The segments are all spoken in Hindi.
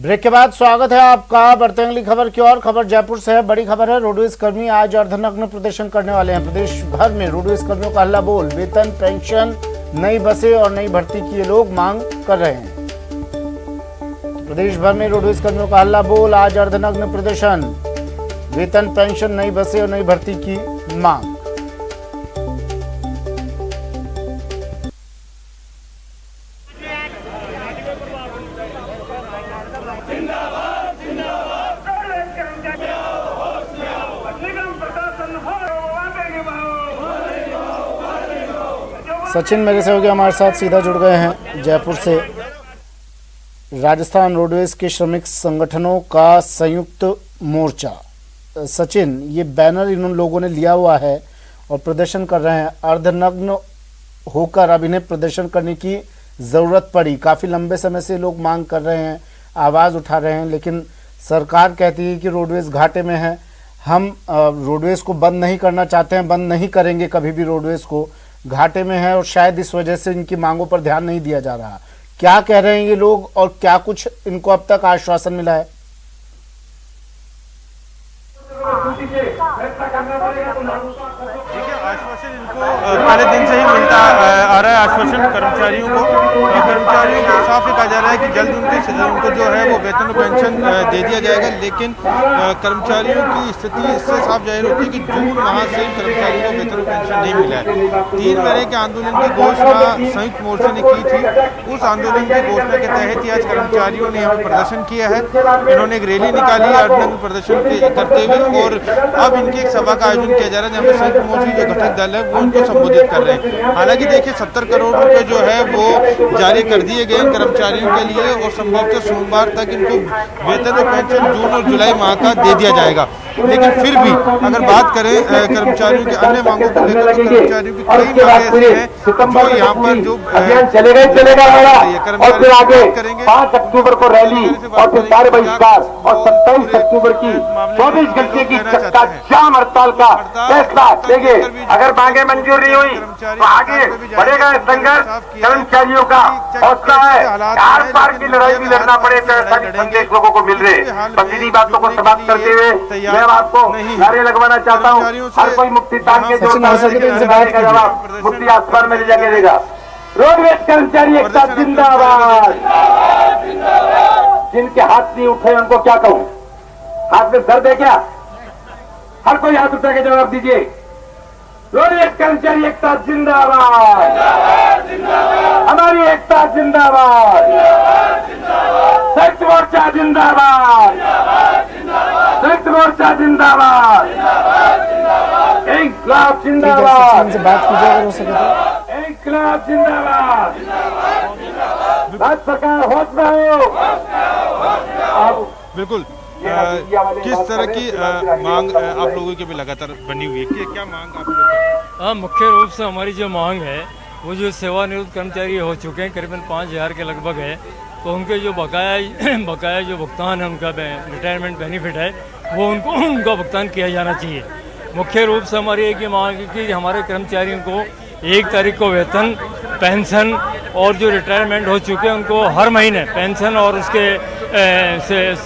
ब्रेक के बाद स्वागत है आपका। बढ़ते हैं अगली खबर की ओर। खबर जयपुर से है। बड़ी खबर है, रोडवेज कर्मी आज अर्धनग्न प्रदर्शन करने वाले हैं। प्रदेश भर में रोडवेज कर्मियों का हल्ला बोल। वेतन, पेंशन, नई बसें और नई भर्ती की ये लोग मांग कर रहे हैं। प्रदेश भर में रोडवेज कर्मियों का हल्ला बोल, आज अर्धनग्न प्रदर्शन। वेतन, पेंशन, नई बसें और नई भर्ती की मांग। सचिन मेरे सहयोगी हमारे साथ सीधा जुड़ गए हैं जयपुर से। राजस्थान रोडवेज के श्रमिक संगठनों का संयुक्त मोर्चा। सचिन, ये बैनर इन लोगों ने लिया हुआ है और प्रदर्शन कर रहे हैं। अर्धनग्न होकर अब इन्हें प्रदर्शन करने की ज़रूरत पड़ी। काफ़ी लंबे समय से लोग मांग कर रहे हैं, आवाज़ उठा रहे हैं, लेकिन सरकार कहती है कि रोडवेज घाटे में है। हम रोडवेज को बंद नहीं करना चाहते हैं, बंद नहीं करेंगे कभी भी। रोडवेज को घाटे में है और शायद इस वजह से इनकी मांगों पर ध्यान नहीं दिया जा रहा। क्या कह रहे हैं ये लोग और क्या कुछ इनको अब तक आश्वासन मिला है? आश्वासन इनको पहले दिन से ही मिलता आ रहा है। आश्वासन कर्मचारियों को साफ कहा जा रहा है कि जल्द उनको जो है वो वेतन और पेंशन दे दिया जाएगा। लेकिन कर्मचारियों की स्थिति इससे साफ जाहिर होती है कि जून माह से कर्मचारियों को वेतन और पेंशन नहीं मिला है। 3 महीने के आंदोलन की घोषणा संयुक्त मोर्चे ने की थी। उस आंदोलन की घोषणा के तहत ही आज कर्मचारियों ने यहाँ प्रदर्शन किया है। इन्होंने एक रैली निकाली है अर्धनग्न प्रदर्शन करते हुए, और अब इनकी एक सभा का आयोजन किया जा रहा है जहाँ पे संयुक्त मोर्चे जो घटक दल है वो उनको संबोधित कर रहे हैं। हालांकि देखिए 70 करोड़ रुपए जो है वो जारी कर दिए गए कर्मचारियों के लिए, और संभवतः सोमवार तक इनको वेतन और पेंशन जून और जुलाई माह का दे दिया जाएगा। लेकिन फिर भी अगर बात करें कर्मचारियों की अन्य मांगों को लेकर, तो कर्मचारियों की कई मांगे ऐसी हैं जो यहाँ पर जो चलेगा कर्मचारी करेंगे। 5 अक्टूबर को रैली और फिर कार्य बहिष्कार, और 27 अक्टूबर की 24 घंटे की जाम हड़ताल का फैसला देंगे। अगर मांगे मंजूर नहीं हुई तो आगे बढ़ेगा संघर्ष। कर्मचारियों का हौसला है, आर पार की लड़ाई भी लड़ना पड़े ताकि संदेश लोगों को मिल रहे। बस इन्हीं बातों को समाप्त करते हुए मैं आपको नारे लगवाना चाहता हूँ। हर कोई मुक्ति तान के जो जवाब मुक्ति आसमान में ले जाके देगा। रोडवेज कर्मचारी एक साथ जिंदाबाद। जिनके हाथ नहीं उठे उनको क्या कहूँ? हाथ में दर्द है क्या? हर कोई हाथ उठा के जवाब दीजिए। रोडवेज कर्मचारी एकता जिंदाबाद। हमारी एकता जिंदाबाद। संयुक्त मोर्चा जिंदाबाद। संयुक्त मोर्चा जिंदाबाद। इंकलाब जिंदाबाद। से बात कीजिए अगर हो सके तो। इंकलाब जिंदाबाद। राज्य सरकार होश में हो। बिल्कुल। किस तरह की मांग आप लोगों की भी लगातार बनी हुई है? क्या मांग आप लोग? मुख्य रूप से हमारी जो मांग है वो जो सेवानिवृत्त कर्मचारी हो चुके हैं करीबन 5000 के लगभग है, तो उनके जो बकाया जो भुगतान है, उनका रिटायरमेंट बेनिफिट है, वो उनका भुगतान किया जाना चाहिए। मुख्य रूप से हमारी एक ही मांग है कि हमारे कर्मचारियों को 1 तारीख को वेतन, पेंशन और जो रिटायरमेंट हो चुके हैं उनको हर महीने पेंशन और उसके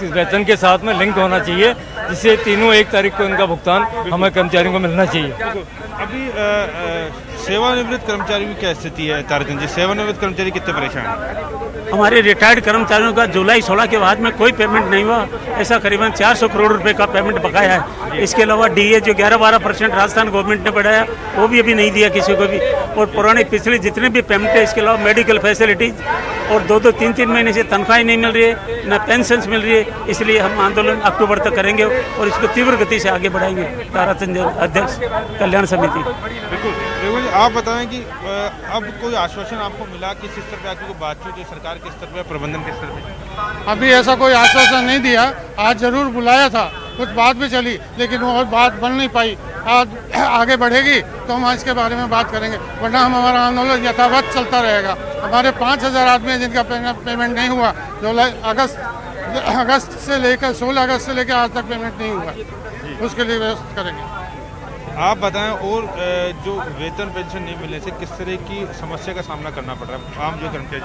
वेतन के साथ में लिंक होना चाहिए, जिससे तीनों 1 तारीख को इनका भुगतान हमें कर्मचारियों को मिलना चाहिए। अभी सेवानिवृत्त कर्मचारियों की क्या स्थिति है तारकन जी? सेवानिवृत्त कर्मचारी कितने परेशान हैं? हमारे रिटायर्ड कर्मचारियों का जुलाई 16 के बाद में कोई पेमेंट नहीं हुआ। ऐसा करीबन 400 करोड़ रुपए का पेमेंट बकाया है। इसके अलावा डीए जो 11-12% राजस्थान गवर्नमेंट ने बढ़ाया वो भी अभी नहीं दिया किसी को भी। और पुराने पिछले जितने भी पेमेंट है, इसके अलावा मेडिकल फैसिलिटीज और 2-2, 3-3 महीने से तनख्वाही नहीं मिल रही है, न पेंशन मिल रही है। इसलिए हम आंदोलन अक्टूबर तक करेंगे और इसको तीव्र गति से आगे बढ़ाएंगे। ताराचंद अध्यक्ष कल्याण समिति। बिल्कुल। आप बताएं कि अब कोई आश्वासन आपको मिला किस स्तर पर? आपकी बातचीत है सरकार के स्तर पर, प्रबंधन के स्तर पर? अभी ऐसा कोई आश्वासन नहीं दिया। आज जरूर बुलाया था, कुछ बात भी चली, लेकिन वो बात बन नहीं पाई। आज आगे बढ़ेगी तो हम इसके बारे में बात करेंगे, वरना हमारा आंदोलन यथावत चलता रहेगा। हमारे 5000 आदमी हैं जिनका पेमेंट नहीं हुआ। अगस्त से लेकर 16 अगस्त से लेकर आज तक पेमेंट नहीं हुआ, उसके लिए व्यवस्था करेंगे। आप बताएं, और जो वेतन पेंशन नहीं मिलने से किस तरह की समस्या का सामना करना पड़ रहा है आम जो कर्मचारी?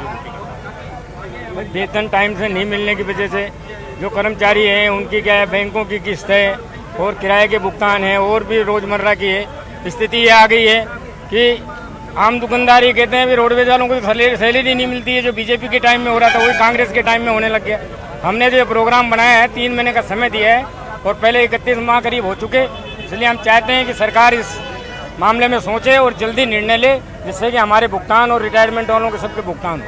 वेतन टाइम से नहीं मिलने की वजह से जो कर्मचारी हैं उनकी क्या है, बैंकों की किस्त है और किराए के भुगतान है और भी रोजमर्रा की है स्थिति ये आ गई है कि आम दुकानदारी कहते हैं भी रोडवेज वालों को सैलरी नहीं मिलती है। जो बीजेपी के टाइम में हो रहा था वही कांग्रेस के टाइम में होने लग गया। हमने जो प्रोग्राम बनाया है 3 महीने का समय दिया है और पहले 31 माह करीब हो चुके, इसलिए हम चाहते हैं कि सरकार इस मामले में सोचे और जल्दी निर्णय ले जिससे कि हमारे भुगतान और रिटायरमेंट वालों के सबके भुगतान हो।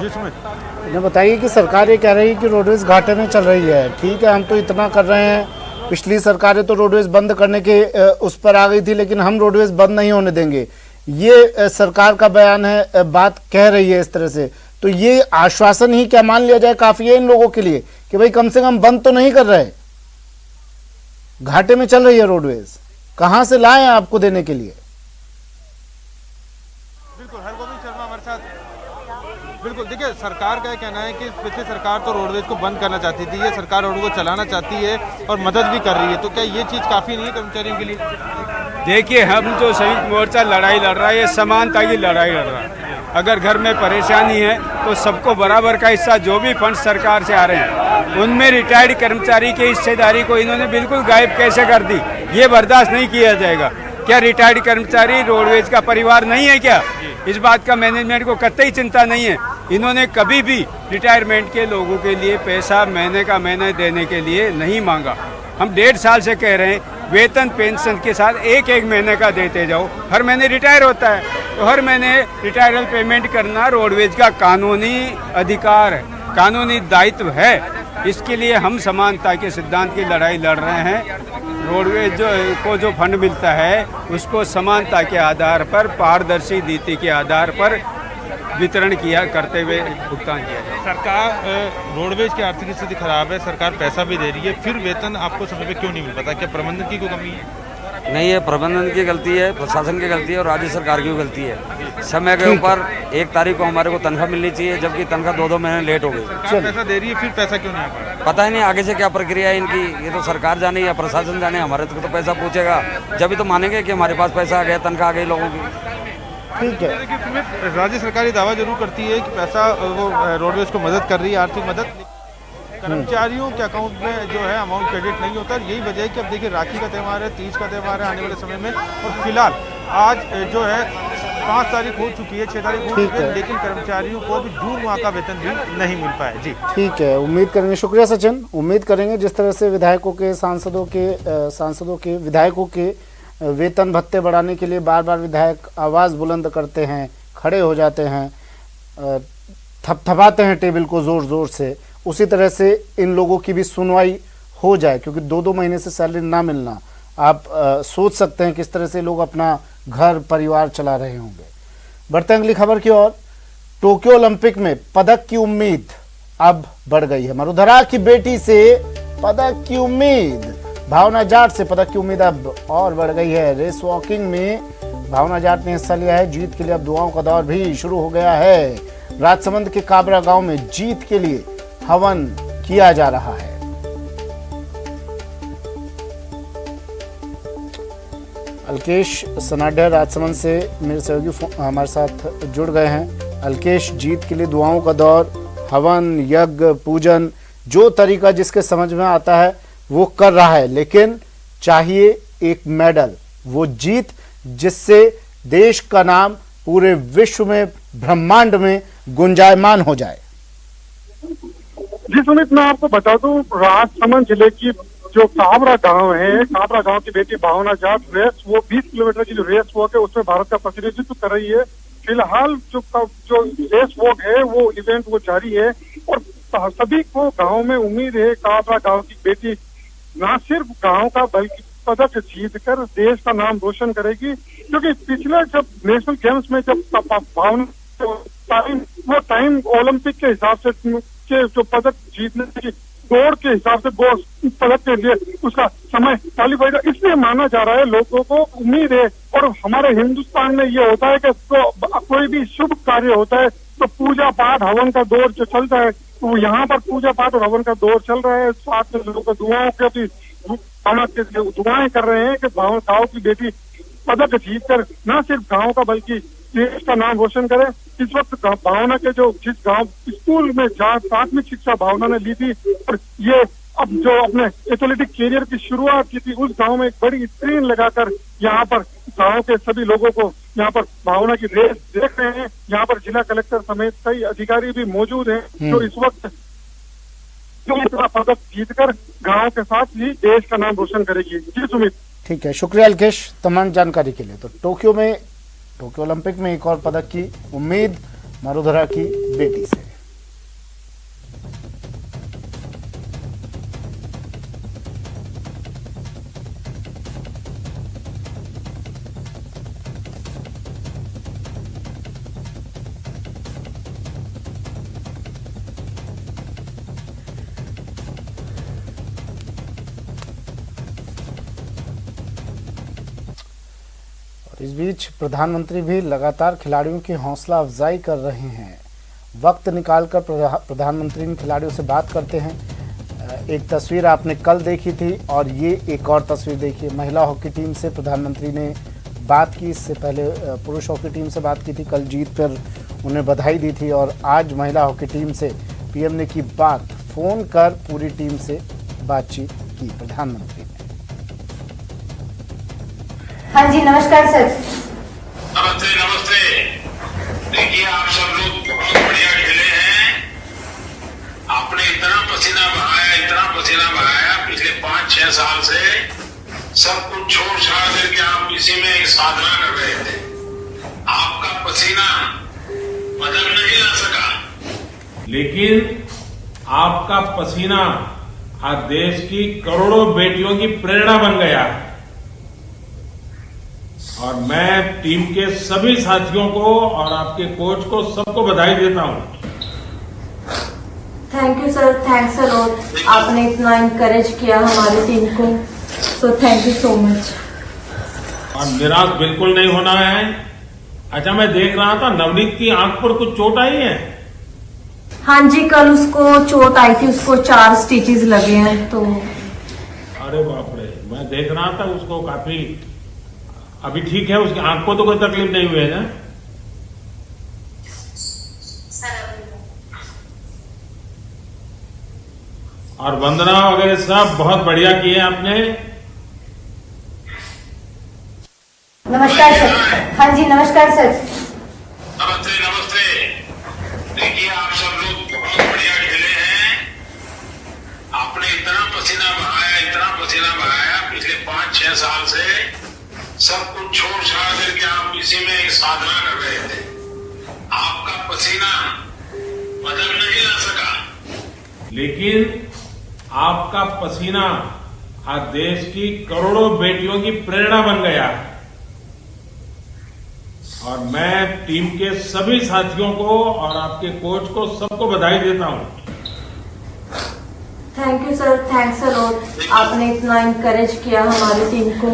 इन्हें बताइए कि सरकार ये कह रही है कि रोडवेज घाटे में चल रही है। ठीक है, हम तो इतना कर रहे हैं, पिछली सरकारें तो रोडवेज बंद करने के उस पर आ गई थी, लेकिन हम रोडवेज बंद नहीं होने देंगे, ये सरकार का बयान है, बात कह रही है इस तरह से। तो ये आश्वासन ही क्या मान लिया जाए काफी है इन लोगों के लिए कि भाई कम से कम बंद तो नहीं कर रहे, घाटे में चल रही है रोडवेज, कहां से लाए आपको देने के लिए? बिल्कुल, हरगोविंद शर्मा हमारे साथ। बिल्कुल, देखिए सरकार का कहना है कि पिछली सरकार तो रोडवेज को बंद करना चाहती थी, ये सरकार रोड को चलाना चाहती है और मदद भी कर रही है, तो क्या ये चीज़ काफ़ी नहीं है कर्मचारियों के लिए? देखिए, हम जो संयुक्त मोर्चा लड़ाई लड़ रहा है ये समानता की लड़ाई लड़ रहा है। अगर घर में परेशानी है तो सबको बराबर का हिस्सा, जो भी फंड सरकार से आ रहे हैं उनमें रिटायर्ड कर्मचारी की हिस्सेदारी को इन्होंने बिल्कुल गायब कैसे कर दी, ये बर्दाश्त नहीं किया जाएगा। क्या रिटायर्ड कर्मचारी रोडवेज का परिवार नहीं है क्या? इस बात का मैनेजमेंट को कतई चिंता नहीं है। इन्होंने कभी भी रिटायरमेंट के लोगों के लिए पैसा महीने का महीने देने के लिए नहीं मांगा। हम 1.5 साल से कह रहे हैं वेतन पेंशन के साथ एक महीने का देते जाओ। हर महीने रिटायर होता है तो हर महीने रिटायरल पेमेंट करना रोडवेज का कानूनी अधिकार है, कानूनी दायित्व है। इसके लिए हम समानता के सिद्धांत की लड़ाई लड़ रहे हैं। रोडवेज जो फंड मिलता है उसको समानता के आधार पर, पारदर्शी नीति के आधार पर वितरण करते हुए भुगतान किया जाए। सरकार रोडवेज की आर्थिक स्थिति खराब है, सरकार पैसा भी दे रही है, फिर वेतन आपको समय पे क्यों नहीं मिल पाता? क्या प्रबंधन की कोई कमी है? नहीं, ये प्रबंधन की गलती है, प्रशासन की गलती है और राज्य सरकार की भी गलती है। समय के ऊपर 1 तारीख को हमारे को तनख्वाह मिलनी चाहिए, जबकि तनख्वाह 2-2 महीने लेट हो गई। सरकार पैसा दे रही है, फिर पैसा क्यों नहीं आ पा रहा? पता ही नहीं आगे से क्या प्रक्रिया है इनकी, ये तो सरकार जाने या प्रशासन जाने। हमारे तो पैसा पूछेगा जब भी तो मानेंगे कि हमारे पास पैसा आ गया, तनख्वाह आ गई लोगों की। ठीक है, देखिए राज्य सरकार ये दावा जरूर करती है कि पैसा वो रोडवेज को मदद कर रही है, आर्थिक मदद। कर्मचारियों के अकाउंट में जो है अमाउंट क्रेडिट नहीं होता। यही वजह है कि अब देखिए राखी का त्यौहार है, तीज का त्यौहार है आने वाले समय में, और फिलहाल आज जो है 5 तारीख हो चुकी है, 6 तारीख हो चुकी है, लेकिन कर्मचारियों को भी जून माह का वेतन भी नहीं मिल पाया। जी ठीक है, उम्मीद करेंगे, शुक्रिया सचिन। उम्मीद करेंगे जिस तरह से विधायकों के, सांसदों के, विधायकों के वेतन भत्ते बढ़ाने के लिए बार बार विधायक आवाज़ बुलंद करते हैं, खड़े हो जाते हैं, थपथपाते हैं टेबल को ज़ोर ज़ोर से, उसी तरह से इन लोगों की भी सुनवाई हो जाए, क्योंकि 2-2 महीने से सैलरी ना मिलना, आप सोच सकते हैं किस तरह से लोग अपना घर परिवार चला रहे होंगे। बढ़ते हैं अगली खबर की ओर। टोक्यो ओलंपिक में पदक की उम्मीद अब बढ़ गई है। मरुधरा की बेटी से पदक की उम्मीद, भावना जाट से पदक की उम्मीद अब और बढ़ गई है। रेस वॉकिंग में भावना जाट ने हिस्सा लिया है। जीत के लिए अब दुआओं का दौर भी शुरू हो गया है। राजसमंद के काबरा गांव में जीत के लिए हवन किया जा रहा है। अलकेश सनाडा राजसमंद से मेरे सहयोगी हमारे साथ जुड़ गए हैं। अलकेश, जीत के लिए दुआओं का दौर, हवन, यज्ञ, पूजन, जो तरीका जिसके समझ में आता है वो कर रहा है, लेकिन चाहिए एक मेडल, वो जीत जिससे देश का नाम पूरे विश्व में, ब्रह्मांड में गुंजायमान हो जाए। जी सुमित, मैं आपको बता दूं, राजसमंद जिले की जो काबरा गांव है, काबरा गांव की बेटी भावना जाट रेस, वो 20 किलोमीटर की जो रेस वॉक है उसमें भारत का प्रतिनिधित्व कर रही है। फिलहाल जो रेस वॉक है वो इवेंट वो जारी है और सभी को गांव में उम्मीद है काबरा गांव की बेटी न सिर्फ गांव का बल्कि पदक जीतकर देश का नाम रोशन करेगी, क्योंकि पिछले जब नेशनल गेम्स में जब भावना टाइम ओलंपिक के हिसाब से जो पदक जीतने की दौड़ के हिसाब से पदक के लिए उसका समय क्वालिफाइड, इसलिए माना जा रहा है, लोगों को उम्मीद है। और हमारे हिंदुस्तान में ये होता है कि तो कोई भी शुभ कार्य होता है तो पूजा पाठ हवन का दौर जो चलता है, तो यहाँ पर पूजा पाठ और हवन का दौर चल रहा है। साथ में लोगों को दुआओं के भी दुआएं कर रहे हैं कि गाँव की बेटी पदक जीतकर न सिर्फ गाँव का बल्कि देश का नाम रोशन करें। इस वक्त भावना के जो जिस गांव स्कूल में जहाँ प्राथमिक शिक्षा भावना ने ली थी और ये अब जो अपने एथलेटिक कैरियर की शुरुआत की थी, उस गांव में एक बड़ी स्क्रीन लगाकर यहाँ पर गांव के सभी लोगों को यहाँ पर भावना की रेस देख रहे हैं। यहाँ पर जिला कलेक्टर समेत कई अधिकारी भी मौजूद हैं जो इस वक्त पदक जीतकर गांव के साथ ही देश का नाम रोशन करेगी। जी सुमित। ठीक है, शुक्रिया अलकेश तमाम जानकारी के लिए। तो टोक्यो ओलंपिक में एक और पदक की उम्मीद मरुधरा की बेटी से। इस बीच प्रधानमंत्री भी लगातार खिलाड़ियों की हौसला अफजाई कर रहे हैं। वक्त निकालकर प्रधानमंत्री इन खिलाड़ियों से बात करते हैं। एक तस्वीर आपने कल देखी थी और ये एक और तस्वीर देखिए। महिला हॉकी टीम से प्रधानमंत्री ने बात की, इससे पहले पुरुष हॉकी टीम से बात की थी, कल जीत पर उन्हें बधाई दी थी। और आज महिला हॉकी टीम से पीएम ने की बात, फ़ोन कर पूरी टीम से बातचीत की प्रधानमंत्री ने। हाँ जी नमस्कार सर। नमस्ते नमस्ते। देखिए आप सब लोग बहुत बढ़िया खेले हैं। आपने इतना पसीना बहाया पिछले 5-6 साल से, सब कुछ छोड़ छाड़ करके आप इसी में एक साधना कर रहे थे। आपका पसीना बदल नहीं ला सका, लेकिन आपका पसीना आज देश की करोड़ों बेटियों की प्रेरणा बन गया है। और मैं टीम के सभी साथियों को और आपके कोच को सबको बधाई देता हूं। Thank you sir, thanks a lot. आपने इतना इनकरेज किया हमारी टीम को, so thank you so much. और निराश बिल्कुल नहीं होना है। अच्छा, मैं देख रहा था नवनीत की आंख पर कुछ चोट आई है। हाँ जी, कल उसको चोट आई थी, उसको 4 स्टिचेस लगे हैं। तो अरे बाप रे, मैं देख रहा था उसको काफी, अभी ठीक है, उसकी आंख को तो कोई तकलीफ नहीं हुई है ना? और वंदना वगैरह सब बहुत बढ़िया किए आपने। नमस्कार सर। हाँ जी नमस्कार सर। नमस्ते नमस्ते। देखिए आप सब लोग बहुत बढ़िया खेले हैं। आपने इतना पसीना बहाया पिछले 5-6 साल से, सब कुछ छोड़ छाड़ करके आप इसी में एक साधना कर रहे थे। आपका पसीना बदल नहीं ला सका, लेकिन आपका पसीना आज देश की करोड़ों बेटियों की प्रेरणा बन गया है। और मैं टीम के सभी साथियों को और आपके कोच को सबको बधाई देता हूं। Thank you sir, thanks a lot. आपने इतना इनकरेज किया हमारी टीम को,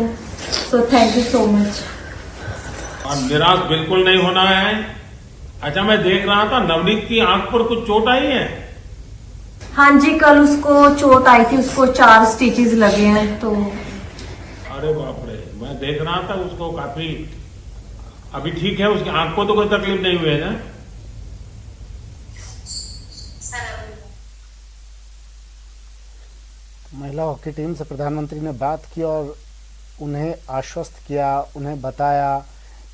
so thank you so much. और निराश बिल्कुल नहीं होना है। अच्छा, मैं देख रहा था नवनीत की आंख पर कुछ चोट आई है। हाँ जी, कल उसको चोट आई थी, उसको 4 स्टिचेस लगे हैं। तो अरे बाप रे, मैं देख रहा था उसको काफी, अभी ठीक है, उसकी आंख को तो कोई तकलीफ नहीं हुई है ना? महिला हॉकी टीम से प्रधानमंत्री ने बात की और उन्हें आश्वस्त किया, उन्हें बताया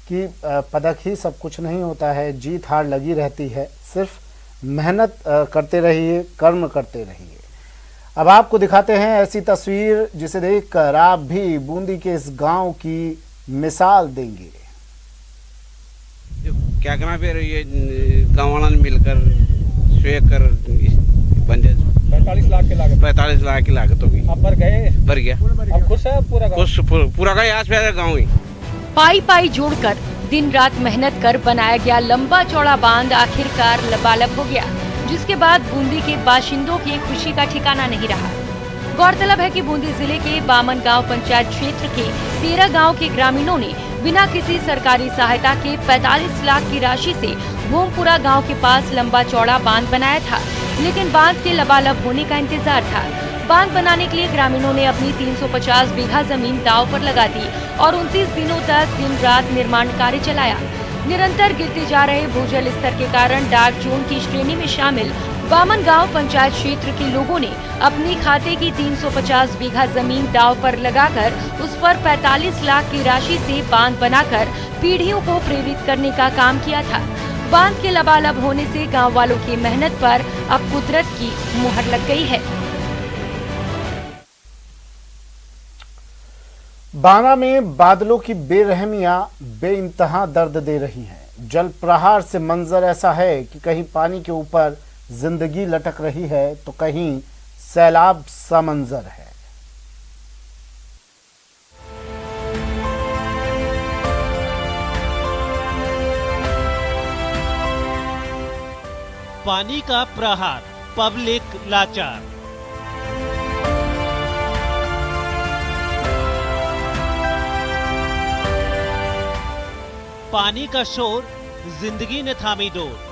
कि पदक ही सब कुछ नहीं होता है, जीत हार लगी रहती है, सिर्फ मेहनत करते रहिए, कर्म करते रहिए। अब आपको दिखाते हैं ऐसी तस्वीर जिसे देखकर आप भी बूंदी के इस गांव की मिसाल देंगे। क्या कहना, फिर ये गाँव वाला मिलकर स्वेग कर बन जाए। 45 लाख की लागत। 45 लाख की लागत होगी। आप भर गए? भर गया। अब खुश है पूरा गाँव? खुश पूरा का आज पे गाँव ही। पाई जोड़कर दिन रात मेहनत कर बनाया गया लंबा चौड़ा बांध आखिरकार लबालब हो गया, जिसके बाद बूंदी के बाशिंदों की खुशी का ठिकाना नहीं रहा। गौरतलब है कि बूंदी जिले के बामन गांव पंचायत क्षेत्र के 13 गांव के ग्रामीणों ने बिना किसी सरकारी सहायता के 45 लाख की राशि से भूमपुरा गांव के पास लंबा चौड़ा बांध बनाया था, लेकिन बांध के लबालब होने का इंतजार था। बांध बनाने के लिए ग्रामीणों ने अपनी 350 बीघा जमीन दांव पर लगा दी और 29 दिनों तक दिन रात निर्माण कार्य चलाया। निरंतर गिरते जा रहे भूजल स्तर के कारण डार्क जोन की श्रेणी में शामिल बामनगांव पंचायत क्षेत्र के लोगों ने अपनी खाते की 350 बीघा जमीन दांव पर लगाकर उस पर 45 लाख की राशि से बांध बनाकर पीढ़ियों को प्रेरित करने का काम किया था। बांध के लबालब होने से गांव वालों की मेहनत पर अब कुदरत की मुहर लग गई है। बाना में बादलों की बेरहमियां बेइंतहा दर्द दे रही हैं। जल प्रहार से मंजर ऐसा है कि कहीं पानी के ऊपर जिंदगी लटक रही है तो कहीं सैलाब सा मंजर है। पानी का प्रहार, पब्लिक लाचार। पानी का शोर, जिंदगी ने थामी डोर।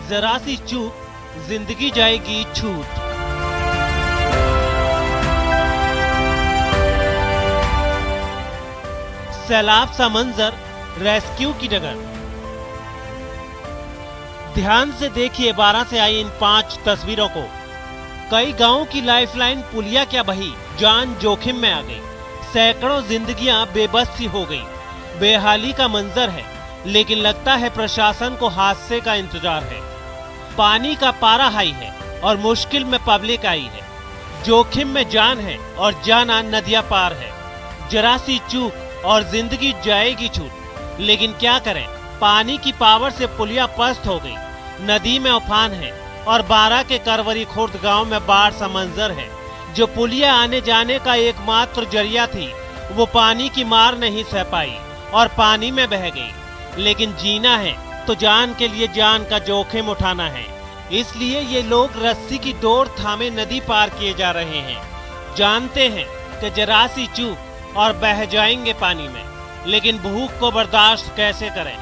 जरा सी चूक, जिंदगी जाएगी छूट। सैलाब सा मंजर, रेस्क्यू की डगर। ध्यान से देखिए बारा से आई इन 5 तस्वीरों को। कई गांवों की लाइफलाइन पुलिया क्या बही, जान जोखिम में आ गई। सैकड़ों जिंदगियां बेबस सी हो गई। बेहाली का मंजर है, लेकिन लगता है प्रशासन को हादसे का इंतजार है। पानी का पारा हाई है और मुश्किल में पब्लिक आई है। जोखिम में जान है और जाना नदियां पार है। जरा सी चूक और जिंदगी जाएगी छूट। लेकिन क्या करें, पानी की पावर से पुलिया पस्त हो गई। नदी में उफान है और बारा के करवरी खुर्द गांव में बाढ़ सा मंजर है। जो पुलिया आने जाने का एकमात्र जरिया थी, वो पानी की मार नहीं सह पाई और पानी में बह गई। लेकिन जीना है तो जान के लिए जान का जोखिम उठाना है। इसलिए ये लोग रस्सी की डोर थामे नदी पार किए जा रहे हैं। जानते हैं कि जरा सी चूक और बह जाएंगे पानी में, लेकिन भूख को बर्दाश्त कैसे करें,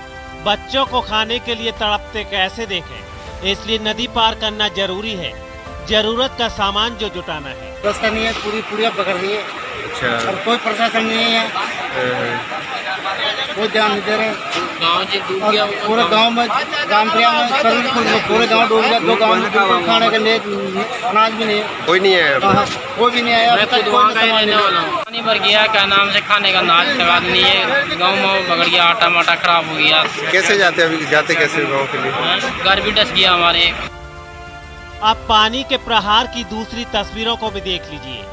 बच्चों को खाने के लिए तड़पते कैसे देखें। इसलिए नदी पार करना जरूरी है। जरूरत का सामान जो जुटाना है। व्यवस्था नहीं है, पूरी पुलिया पकड़नी है। अच्छा। और कोई प्रशासन नहीं है, कोई ध्यान नहीं दे रहे। और पूरे गांव में रामप्रिया में पूरे गांव डूब गया। 2 गांव में खाने के लिए अनाज भी नहीं है। कोई नहीं है, कोई भी नहीं आया। मैं तो वहाँ का ही रहने वाला हूँ। पानी भर गया, क्या नाम से खाने का अनाज लगा नहीं है। गाँव में बगड़ गया, आटा माटा खराब हो गया। कैसे जाते अभी, जाते कैसे गाँव के लिए? घर भी डस गया हमारे। अब पानी के प्रहार की दूसरी तस्वीरों को भी देख लीजिए।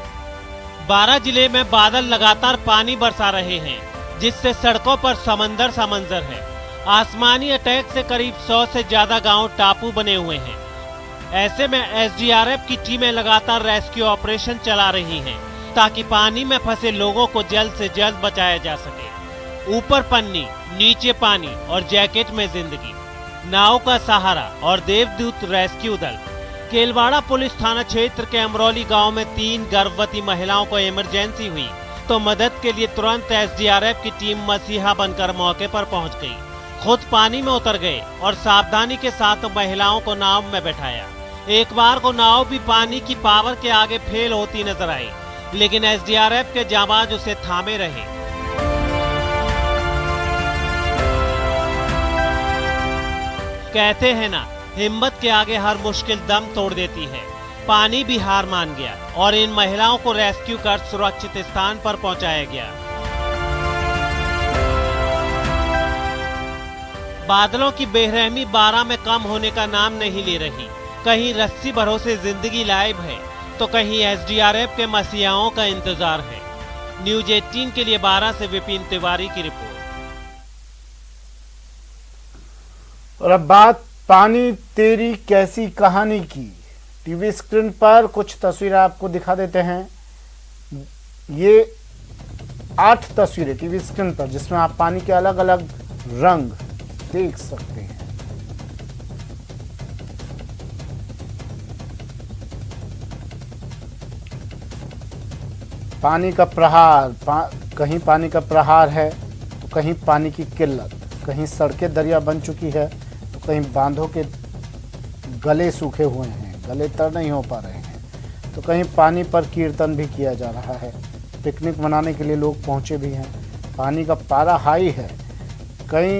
12 जिले में बादल लगातार पानी बरसा रहे हैं, जिससे सड़कों पर समंदर सा मंजर है। आसमानी अटैक से करीब 100 से ज्यादा गांव टापू बने हुए हैं। ऐसे में एसडीआरएफ की टीमें लगातार रेस्क्यू ऑपरेशन चला रही हैं, ताकि पानी में फंसे लोगों को जल्द से जल्द बचाया जा सके। ऊपर पन्नी, नीचे पानी और जैकेट में जिंदगी। नाव का सहारा और देवदूत रेस्क्यू दल। केलवाड़ा पुलिस थाना क्षेत्र के अमरौली गांव में 3 गर्भवती महिलाओं को इमरजेंसी हुई, तो मदद के लिए तुरंत एसडीआरएफ की टीम मसीहा बनकर मौके पर पहुंच गई। खुद पानी में उतर गए और सावधानी के साथ महिलाओं को नाव में बैठाया। एक बार को नाव भी पानी की पावर के आगे फेल होती नजर आई, लेकिन एसडीआरएफ के जाबाज उसे थामे रहे। कहते हैं ना, हिम्मत के आगे हर मुश्किल दम तोड़ देती है। पानी भी हार मान गया और इन महिलाओं को रेस्क्यू कर सुरक्षित स्थान पर पहुंचाया गया। बादलों की बेरहमी बारा में कम होने का नाम नहीं ले रही। कहीं रस्सी भरोसे जिंदगी लाइव है, तो कहीं एसडीआरएफ के मसीहाओं का इंतजार है। न्यूज 18 के लिए बारा से विपिन तिवारी की रिपोर्ट। और अब बात पानी तेरी कैसी कहानी की। टीवी स्क्रीन पर कुछ तस्वीरें आपको दिखा देते हैं। ये 8 तस्वीरें टीवी स्क्रीन पर, जिसमें आप पानी के अलग अलग रंग देख सकते हैं। पानी का प्रहार, कहीं पानी का प्रहार है तो कहीं पानी की किल्लत। कहीं सड़कें दरिया बन चुकी है तो कहीं बांधों के गले सूखे हुए हैं, गले तर नहीं हो पा रहे हैं, तो कहीं पानी पर कीर्तन भी किया जा रहा है। पिकनिक मनाने के लिए लोग पहुंचे भी हैं। पानी का पारा हाई है, कई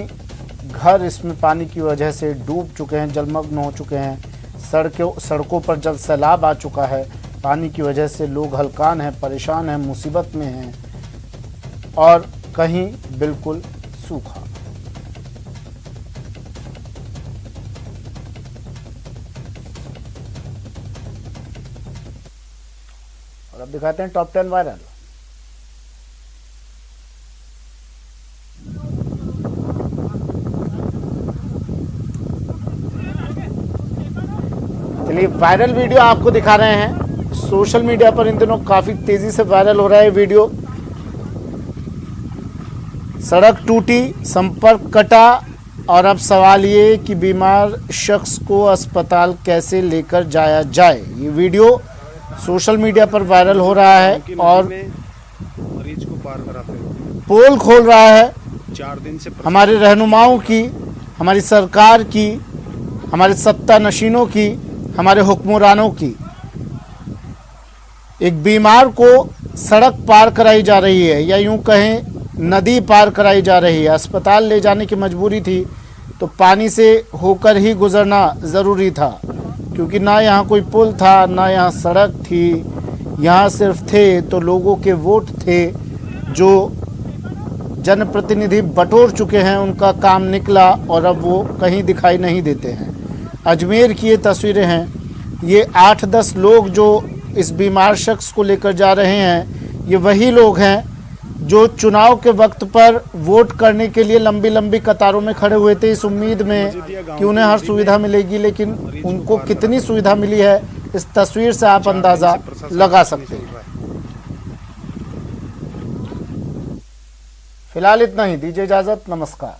घर इसमें पानी की वजह से डूब चुके हैं, जलमग्न हो चुके हैं। सड़कों पर जल सैलाब आ चुका है। पानी की वजह से लोग हलकान हैं, परेशान हैं, मुसीबत में हैं और कहीं बिल्कुल सूखा। और अब दिखाते हैं टॉप 10 वायरल। चलिए वायरल वीडियो आपको दिखा रहे हैं। सोशल मीडिया पर इन दिनों काफी तेजी से वायरल हो रहा है वीडियो। सड़क टूटी, संपर्क कटा और अब सवाल ये कि बीमार शख्स को अस्पताल कैसे लेकर जाया जाए। ये वीडियो सोशल मीडिया पर वायरल हो रहा है और मरीज को पार कराते हैं। पोल खोल रहा है 4 दिन से हमारे रहनुमाओं की, हमारी सरकार की, हमारे सत्ता नशीनों की, हमारे हुक्मरानों की। एक बीमार को सड़क पार कराई जा रही है या यूं कहें नदी पार कराई जा रही है। अस्पताल ले जाने की मजबूरी थी तो पानी से होकर ही गुजरना ज़रूरी था, क्योंकि ना यहाँ कोई पुल था, ना यहाँ सड़क थी। यहाँ सिर्फ थे तो लोगों के वोट थे जो जनप्रतिनिधि बटोर चुके हैं, उनका काम निकला और अब वो कहीं दिखाई नहीं देते हैं। अजमेर की ये तस्वीरें हैं। ये 8-10 लोग जो इस बीमार शख्स को लेकर जा रहे हैं, ये वही लोग हैं जो चुनाव के वक्त पर वोट करने के लिए लंबी लंबी कतारों में खड़े हुए थे इस उम्मीद में कि उन्हें हर सुविधा मिलेगी, लेकिन उनको कितनी सुविधा मिली है इस तस्वीर से आप अंदाज़ा लगा सकते हैं। फिलहाल इतना ही, दीजिए इजाज़त, नमस्कार।